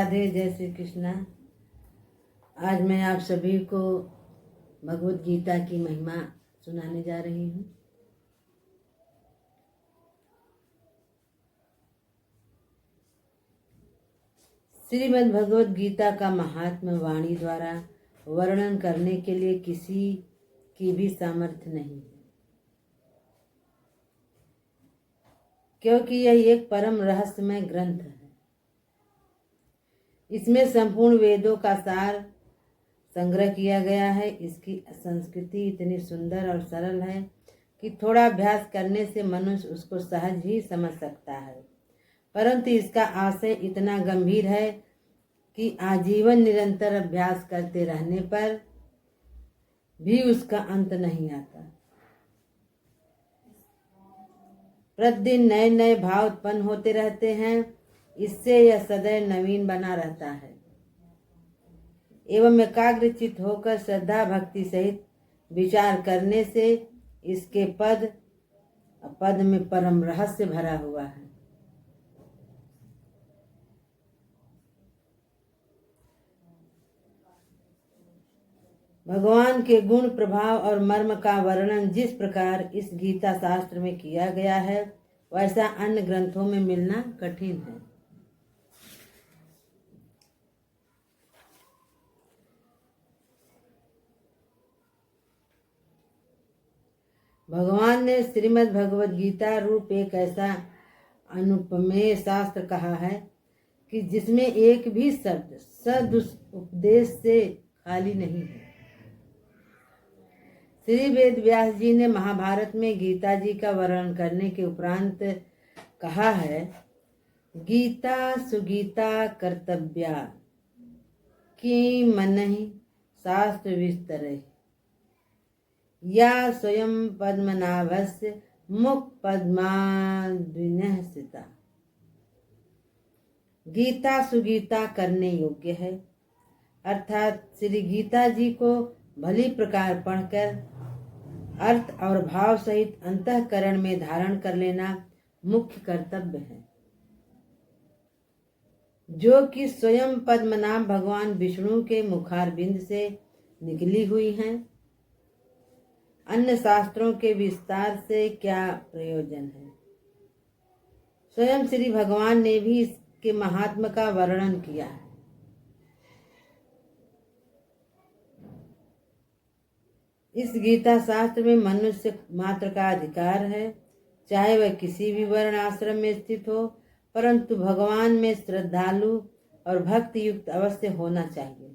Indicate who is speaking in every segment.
Speaker 1: राधे, जय श्री कृष्णा। आज मैं आप सभी को भगवत गीता की महिमा सुनाने जा रही हूँ। श्रीमद् भगवत गीता का महात्म्य वाणी द्वारा वर्णन करने के लिए किसी की भी सामर्थ्य नहीं है, क्योंकि यह एक परम रहस्यमय ग्रंथ है। इसमें संपूर्ण वेदों का सार संग्रह किया गया है। इसकी संस्कृति इतनी सुंदर और सरल है कि थोड़ा अभ्यास करने से मनुष्य उसको सहज ही समझ सकता है, परंतु इसका आशय इतना गंभीर है कि आजीवन निरंतर अभ्यास करते रहने पर भी उसका अंत नहीं आता। प्रतिदिन नए नए भाव उत्पन्न होते रहते हैं। इससे यह सदैव नवीन बना रहता है एवं एकाग्रचित होकर श्रद्धा भक्ति सहित विचार करने से इसके पद में परम रहस्य भरा हुआ है। भगवान के गुण, प्रभाव और मर्म का वर्णन जिस प्रकार इस गीता शास्त्र में किया गया है, वैसा अन्य ग्रंथों में मिलना कठिन है। भगवान ने श्रीमद् भगवद गीता रूप एक ऐसा अनुपमेय शास्त्र कहा है कि जिसमें एक भी शब्द सदुपदेश से खाली नहीं है। श्री वेद व्यास जी ने महाभारत में गीता जी का वर्णन करने के उपरांत कहा है, गीता सुगीता कर्तव्या कि मनहि शास्त्र विस्तरे या स्वयं पद्मनाभस्य मुख पद्माद्विनः स्थिता। गीता सुगीता करने योग्य है, अर्थात श्री गीता जी को भली प्रकार पढ़कर अर्थ और भाव सहित अंतःकरण में धारण कर लेना मुख्य कर्तव्य है, जो कि स्वयं पद्मनाभ भगवान विष्णु के मुखारबिंद से निकली हुई हैं। अन्य शास्त्रों के विस्तार से क्या प्रयोजन है। स्वयं श्री भगवान ने भी इसके महात्म्य का वर्णन किया है। इस गीता शास्त्र में मनुष्य मात्र का अधिकार है, चाहे वह किसी भी वर्ण आश्रम में स्थित हो, परंतु भगवान में श्रद्धालु और भक्ति युक्त अवश्य होना चाहिए,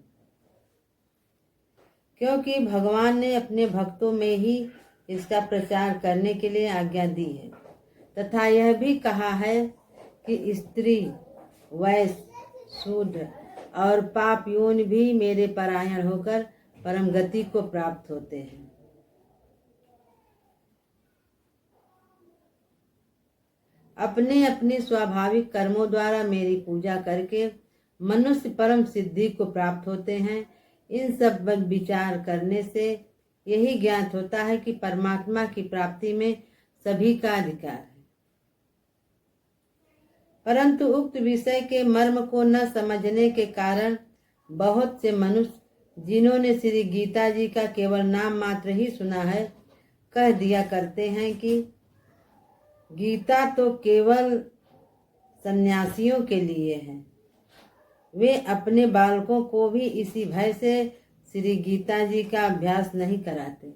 Speaker 1: क्योंकि भगवान ने अपने भक्तों में ही इसका प्रचार करने के लिए आज्ञा दी है, तथा यह भी कहा है कि स्त्री, वैश्य, शूद्र और पाप योनि भी मेरे परायण होकर परम गति को प्राप्त होते हैं। अपने अपने स्वाभाविक कर्मों द्वारा मेरी पूजा करके मनुष्य परम सिद्धि को प्राप्त होते हैं। इन सब विचार करने से यही ज्ञात होता है कि परमात्मा की प्राप्ति में सभी का अधिकार है, परंतु उक्त विषय के मर्म को न समझने के कारण बहुत से मनुष्य, जिन्होंने श्री गीता जी का केवल नाम मात्र ही सुना है, कह दिया करते हैं कि गीता तो केवल सन्यासियों के लिए है। वे अपने बालकों को भी इसी भय से श्री गीता जी का अभ्यास नहीं कराते।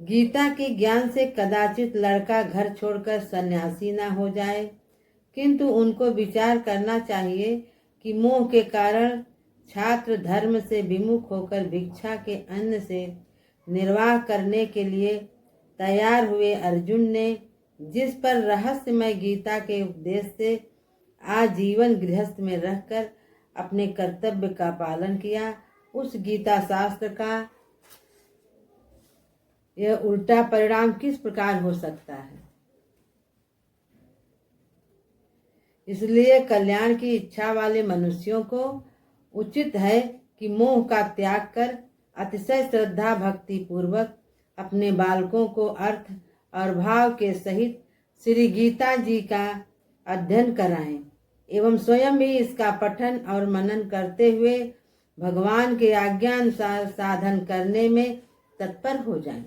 Speaker 1: गीता के ज्ञान से कदाचित लड़का घर छोड़कर सन्यासी न हो जाए, किंतु उनको विचार करना चाहिए कि मोह के कारण छात्र धर्म से विमुख होकर भिक्षा के अन्न से निर्वाह करने के लिए तैयार हुए अर्जुन ने जिस पर रहस्यमय गीता के उपदेश से आजीवन गृहस्थ में रहकर अपने कर्तव्य का पालन किया, उस गीता शास्त्र का यह उल्टा परिणाम किस प्रकार हो सकता है। इसलिए कल्याण की इच्छा वाले मनुष्यों को उचित है कि मोह का त्याग कर अतिशय श्रद्धा भक्ति पूर्वक अपने बालकों को अर्थ और भाव के सहित श्री गीता जी का अध्ययन कराएं एवं स्वयं भी इसका पठन और मनन करते हुए भगवान के आज्ञानुसार साधन करने में तत्पर हो जाएं।